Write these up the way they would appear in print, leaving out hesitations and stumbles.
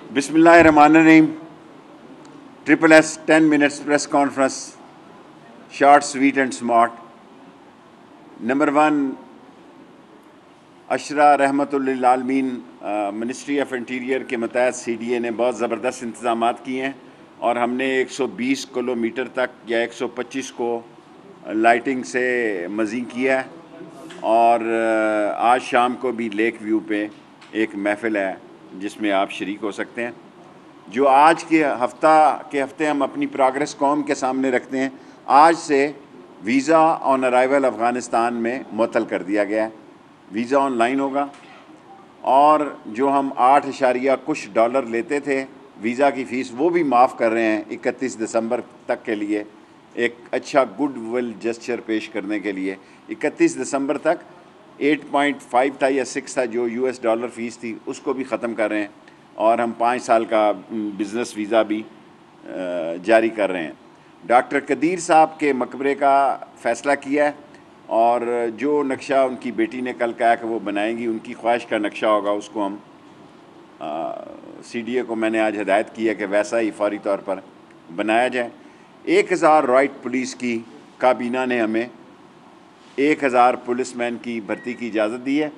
बिस्मिल्लाहिर्रहमानिर्रहीम। Triple S 10 minutes press conference, short sweet and smart. Number 1, Ashara रहमतुल्लिल आलमीन ministry of interior के मतहत CDA ने बहुत ज़बरदस्त इंतज़ाम किए हैं और हमने 120 किलोमीटर तक या 125 को लाइटिंग से मज़ी किया है। और आज शाम को भी लेक व्यू पे एक महफ़िल है जिसमें आप शरीक हो सकते हैं। जो आज के हफ्ते हम अपनी प्रोग्रेस कौम के सामने रखते हैं। आज से वीज़ा ऑन अराइवल अफ़गानिस्तान में मुअत्तल कर दिया गया है। वीज़ा ऑनलाइन होगा और जो हम 8 कुछ डॉलर लेते थे वीज़ा की फ़ीस, वो भी माफ़ कर रहे हैं 31 दिसंबर तक के लिए। एक अच्छा गुड विल जेस्चर पेश करने के लिए 31 दिसंबर तक 8.5 था या 6 था जो US डॉलर फ़ीस थी, उसको भी ख़त्म कर रहे हैं और हम 5 साल का बिज़नेस वीज़ा भी जारी कर रहे हैं। डॉक्टर कदीर साहब के मकबरे का फ़ैसला किया है और जो नक्शा उनकी बेटी ने कल कहा कि वो बनाएंगी, उनकी ख्वाहिश का नक्शा होगा, उसको हम CDA को मैंने आज हिदायत की है कि वैसा ही फौरी तौर पर बनाया जाए। 1000 रॉयट पुलिस की काबीना ने हमें 1000 पुलिसमैन की भर्ती की इजाज़त दी है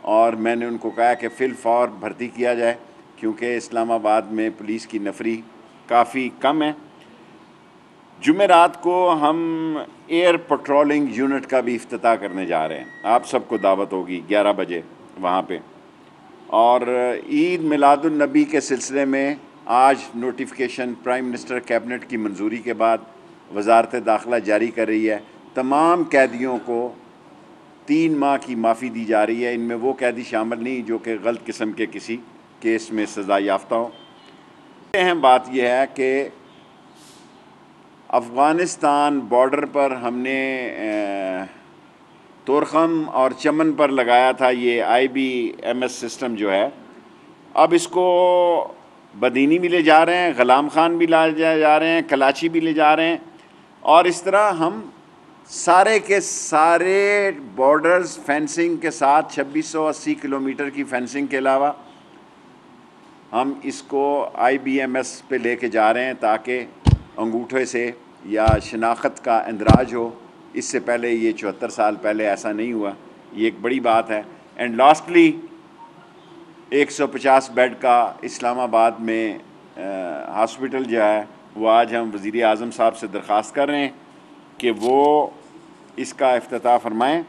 और मैंने उनको कहा कि फ़िलफ़ौर भर्ती किया जाए क्योंकि इस्लामाबाद में पुलिस की नफरी काफ़ी कम है। जुमेरात को हम एयर पेट्रोलिंग यूनिट का भी इफ्तिताह करने जा रहे हैं। आप सबको दावत होगी 11 बजे वहाँ पे। और ईद मिलादुन नबी के सिलसिले में आज नोटिफिकेशन प्राइम मिनिस्टर कैबिनेट की मंजूरी के बाद वजारत दाखिला जारी कर रही है। तमाम कैदियों को 3 माह की माफ़ी दी जा रही है। इनमें वो कैदी शामिल नहीं जो कि गलत किस्म के किसी केस में सज़ा याफ्ता हो। अहम बात यह है कि अफ़गानिस्तान बॉर्डर पर हमने तोरखम और चमन पर लगाया था ये IBMS सिस्टम जो है। अब इसको बदीनी भी ले जा रहे हैं, ग़ुलाम खान भी जा रहे हैं, कलाची भी ले जा रहे हैं और इस तरह हम सारे के सारे बॉर्डर्स फेंसिंग के साथ 2680 किलोमीटर की फेंसिंग के अलावा हम इसको IBMS पे लेके जा रहे हैं ताकि अंगूठे से या शनाख्त का इंदराज हो। इससे पहले ये 74 साल पहले ऐसा नहीं हुआ, ये एक बड़ी बात है। एंड लास्टली 150 बेड का इस्लामाबाद में हॉस्पिटल जो है वो आज हम वज़ीर आज़म साहब से दरख्वास्त कर रहे हैं कि वो इसका इफ्तिताह फरमाएँ।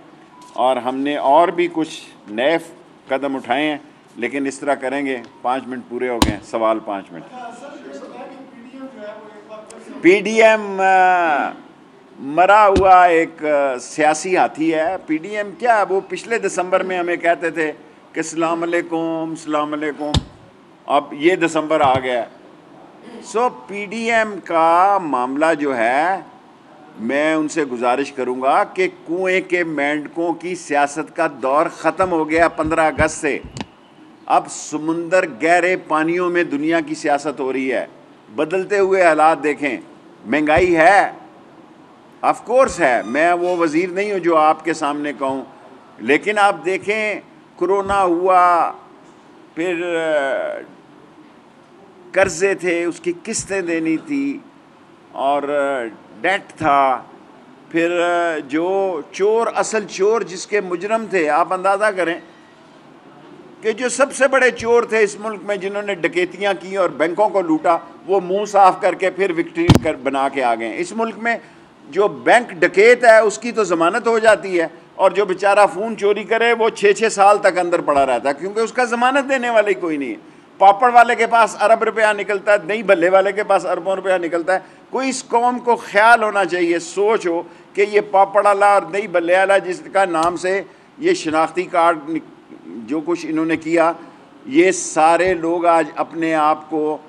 और हमने और भी कुछ नए कदम उठाए हैं लेकिन इस तरह करेंगे। 5 मिनट पूरे हो गए, सवाल 5 मिनट। PDM मरा हुआ एक सियासी हाथी है। PDM क्या, वो पिछले दिसंबर में हमें कहते थे कि सलाम अलैकुम सलाम अलैकुम, अब ये दिसंबर आ गया। सो PDM का मामला जो है, मैं उनसे गुजारिश करूंगा कि कुएं के मेंढकों की सियासत का दौर ख़त्म हो गया 15 अगस्त से। अब समुंदर गहरे पानियों में दुनिया की सियासत हो रही है। बदलते हुए हालात देखें, महंगाई है, ऑफ कोर्स है, मैं वो वज़ीर नहीं हूँ जो आपके सामने कहूँ, लेकिन आप देखें कोरोना हुआ, फिर कर्ज़े थे, उसकी किस्तें देनी थी और डेट था, फिर जो चोर, असल चोर जिसके मुजरम थे, आप अंदाज़ा करें कि जो सबसे बड़े चोर थे इस मुल्क में जिन्होंने डकैतियाँ की और बैंकों को लूटा, वो मुंह साफ करके फिर विक्ट्री बना के आ गए। इस मुल्क में जो बैंक डकैत है उसकी तो ज़मानत हो जाती है और जो बेचारा फ़ोन चोरी करे वो 6-6 साल तक अंदर पड़ा रहता है क्योंकि उसका ज़मानत देने वाले कोई नहीं है। पापड़ वाले के पास अरब रुपया निकलता है, दही भल्ले वाले के पास अरबों रुपया निकलता है। कोई इस कौम को ख्याल होना चाहिए, सोच हो कि ये पापड़ वाला और दही भल्ले वाला जिसका नाम से ये शनाख्ती कार्ड जो कुछ इन्होंने किया, ये सारे लोग आज अपने आप को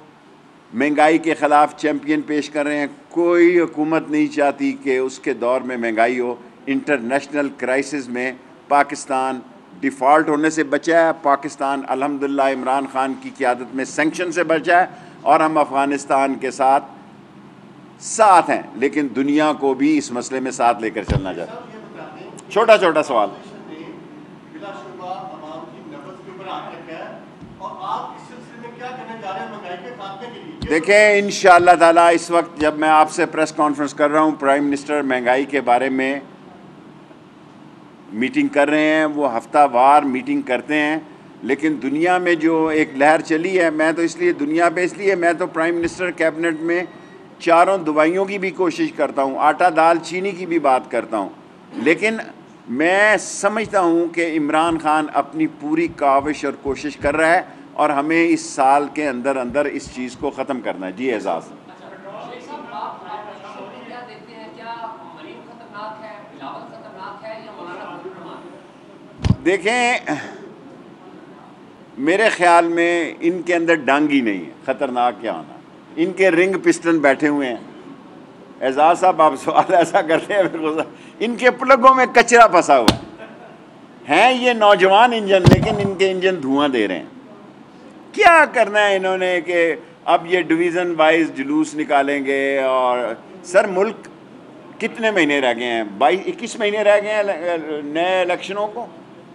महंगाई के ख़िलाफ़ चैम्पियन पेश कर रहे हैं। कोई हुकूमत नहीं चाहती कि उसके दौर में महंगाई हो। इंटरनेशनल क्राइसिस में पाकिस्तान डिफ़ॉल्ट होने से बचा है। पाकिस्तान अल्हम्दुलिल्लाह इमरान खान की क़यादत में सैंक्शन से बचा है और हम अफ़गानिस्तान के साथ हैं, लेकिन दुनिया को भी इस मसले में साथ लेकर चलना चाहते हैं। छोटा छोटा सवाल। और आप इस सिलसिले में क्या कहना चाह रहे हैं? देखें, इंशाअल्लाह ताला इस वक्त जब मैं आपसे प्रेस कॉन्फ्रेंस कर रहा हूँ, प्राइम मिनिस्टर महंगाई के बारे में मीटिंग कर रहे हैं। वो हफ्तावार मीटिंग करते हैं, लेकिन दुनिया में जो एक लहर चली है, मैं तो इसलिए दुनिया पे इसलिए मैं तो प्राइम मिनिस्टर कैबिनेट में चारों दवाइयों की भी कोशिश करता हूँ, आटा दाल चीनी की भी बात करता हूँ, लेकिन मैं समझता हूँ कि इमरान खान अपनी पूरी काविश और कोशिश कर रहा है और हमें इस साल के अंदर अंदर इस चीज़ को ख़त्म करना है। जी एजाज़। देखें, मेरे ख्याल में इनके अंदर डांगी नहीं है, ख़तरनाक क्या होना, इनके रिंग पिस्टन बैठे हुए हैं। एजाज साहब, आप सवाल ऐसा करते हैं, फिर इनके प्लगों में कचरा फंसा हुआ है। ये नौजवान इंजन, लेकिन इनके इंजन धुआं दे रहे हैं। क्या करना है इन्होंने कि अब ये डिवीज़न वाइज जुलूस निकालेंगे। और सर, मुल्क कितने महीने रह गए हैं? 21 महीने रह गए हैं नए इलेक्शनों को,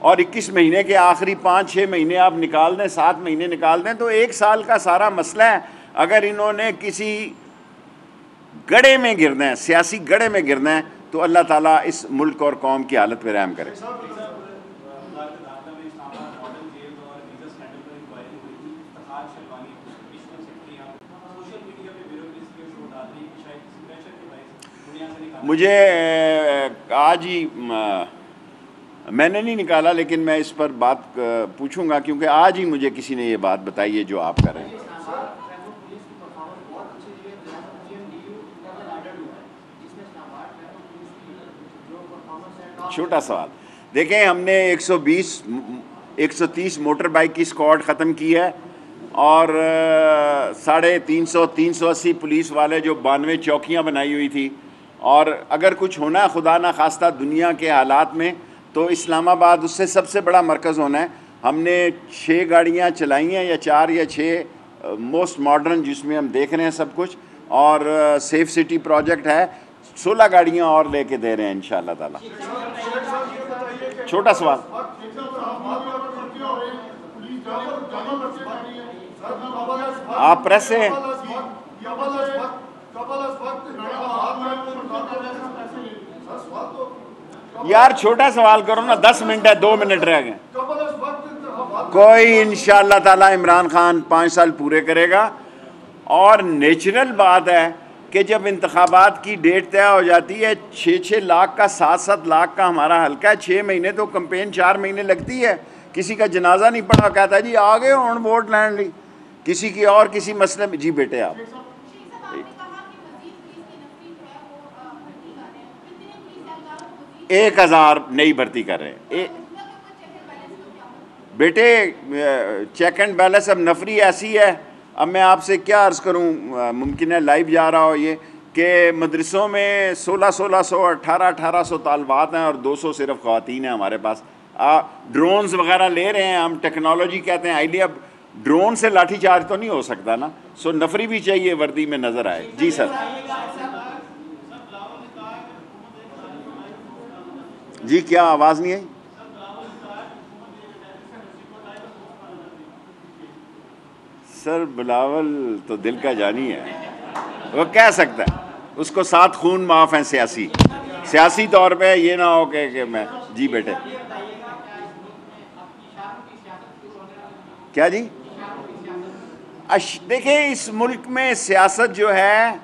और 21 महीने के आखिरी 5-6 महीने आप निकाल दें, 7 महीने निकाल दें, तो 1 साल का सारा मसला है। अगर इन्होंने किसी गड्ढे में गिरना है, सियासी गड्ढे में गिरना है, तो अल्लाह ताला इस मुल्क और कौम की हालत पे रहम करे। मुझे आज ही मैंने नहीं निकाला, लेकिन मैं इस पर बात पूछूंगा, क्योंकि आज ही मुझे किसी ने ये बात बताई है जो आप कर रहे हैं। छोटा सवाल, देखें, हमने 130 मोटर बाइक की स्क्वाड ख़त्म की है, और 350-380 पुलिस वाले जो 92 चौकियाँ बनाई हुई थी। और अगर कुछ होना खुदा ना खास्ता दुनिया के हालात में, तो इस्लामाबाद उससे सबसे बड़ा मरकज़ होना है। हमने 6 गाड़ियाँ चलाई हैं, या 4 या 6 मोस्ट मॉडर्न, जिसमें हम देख रहे हैं सब कुछ, और सेफ सिटी प्रोजेक्ट है। 16 गाड़ियाँ और लेके दे रहे हैं इंशाअल्लाह ताला। छोटा सवाल, आप प्रेस से हैं? यार छोटा सवाल करो ना, 10 मिनट है, 2 मिनट रह गए। कोई इंशाअल्लाह ताला इमरान खान 5 साल पूरे करेगा। और नेचुरल बात है कि जब इंतखाबात की डेट तय हो जाती है, 6-6 लाख का, 7-7 लाख का हमारा हल्का है, 6 महीने तो कंपेन 4 महीने लगती है। किसी का जनाजा नहीं पड़ा, कहता जी आ गए हुण वोट लैन ली, किसी की और किसी मसले में। जी बेटे, आप 1000 नई भर्ती कर रहे हैं। बेटे, चेक एंड बैलेंस अब नफरी ऐसी है। अब मैं आपसे क्या अर्ज़ करूं, मुमकिन है लाइव जा रहा हो ये, कि मदरसों में 1600 1800 तालबात हैं, और 200 सिर्फ ख़वातीन हैं हमारे पास। ड्रोन्स वगैरह ले रहे हैं हम, टेक्नोलॉजी कहते हैं आइडिया। अब ड्रोन से लाठी चार्ज तो नहीं हो सकता ना, सो नफरी भी चाहिए, वर्दी में नज़र आए। जी सर। जी, क्या आवाज़ नहीं आई? सर, बिलावल तो दिल का जानी है, वो कह सकता है, उसको 7 खून माफ़ हैं सियासी तौर पे। ये ना हो कि मैं। जी बेटे, क्या जी? देखें, इस मुल्क में सियासत जो है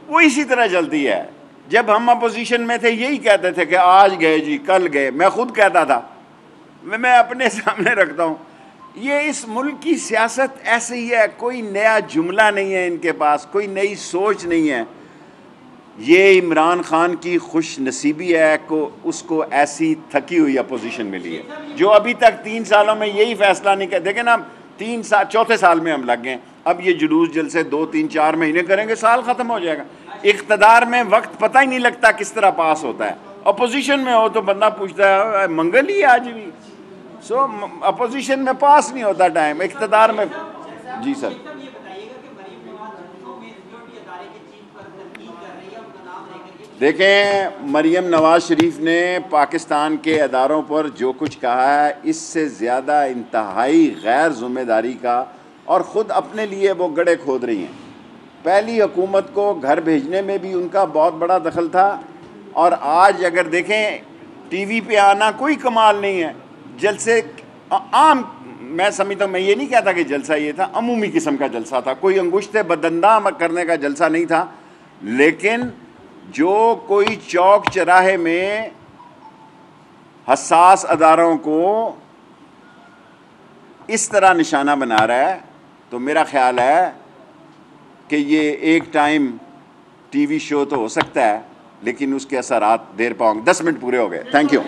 वो इसी तरह चलती है। जब हम अपोजिशन में थे, यही कहते थे कि आज गए जी, कल गए। मैं खुद कहता था, मैं अपने सामने रखता हूँ, ये इस मुल्क की सियासत ऐसे ही है। कोई नया जुमला नहीं है इनके पास, कोई नई सोच नहीं है। ये इमरान खान की खुश नसीबी है को उसको ऐसी थकी हुई अपोजिशन मिली है, जो अभी तक 3 सालों में यही फैसला नहीं कर। देखें ना, 3 साल, चौथे साल में हम लग गए। अब ये जुलूस जलसे 2-3-4 महीने करेंगे, साल ख़त्म हो जाएगा। इक़्तिदार में वक्त पता ही नहीं लगता किस तरह पास होता है। अपोजिशन में हो तो बंदा पूछता है मंगल ही आज भी। सो अपोजिशन में पास नहीं होता टाइम, इक़्तिदार में। जी सर। देखें, मरियम नवाज़ शरीफ ने पाकिस्तान के अदारों पर जो कुछ कहा है, इससे ज़्यादा इंतहाई गैर ज़िम्मेदारी का और ख़ुद अपने लिए वो गड्ढे खोद रही हैं। पहली हुकूमत को घर भेजने में भी उनका बहुत बड़ा दखल था, और आज अगर देखें टीवी पे आना कोई कमाल नहीं है। जलसे आम, मैं समझता हूँ, मैं ये नहीं कहता कि जलसा ये था, अमूमी किस्म का जलसा था, कोई अंगुश्ते बदंदा करने का जलसा नहीं था। लेकिन जो कोई चौक चौराहे में हसास अदारों को इस तरह निशाना बना रहा है, तो मेरा ख्याल है कि ये एक टाइम टीवी शो तो हो सकता है, लेकिन उसके असरात देर पाओगे। 10 मिनट पूरे हो गए। Thank you.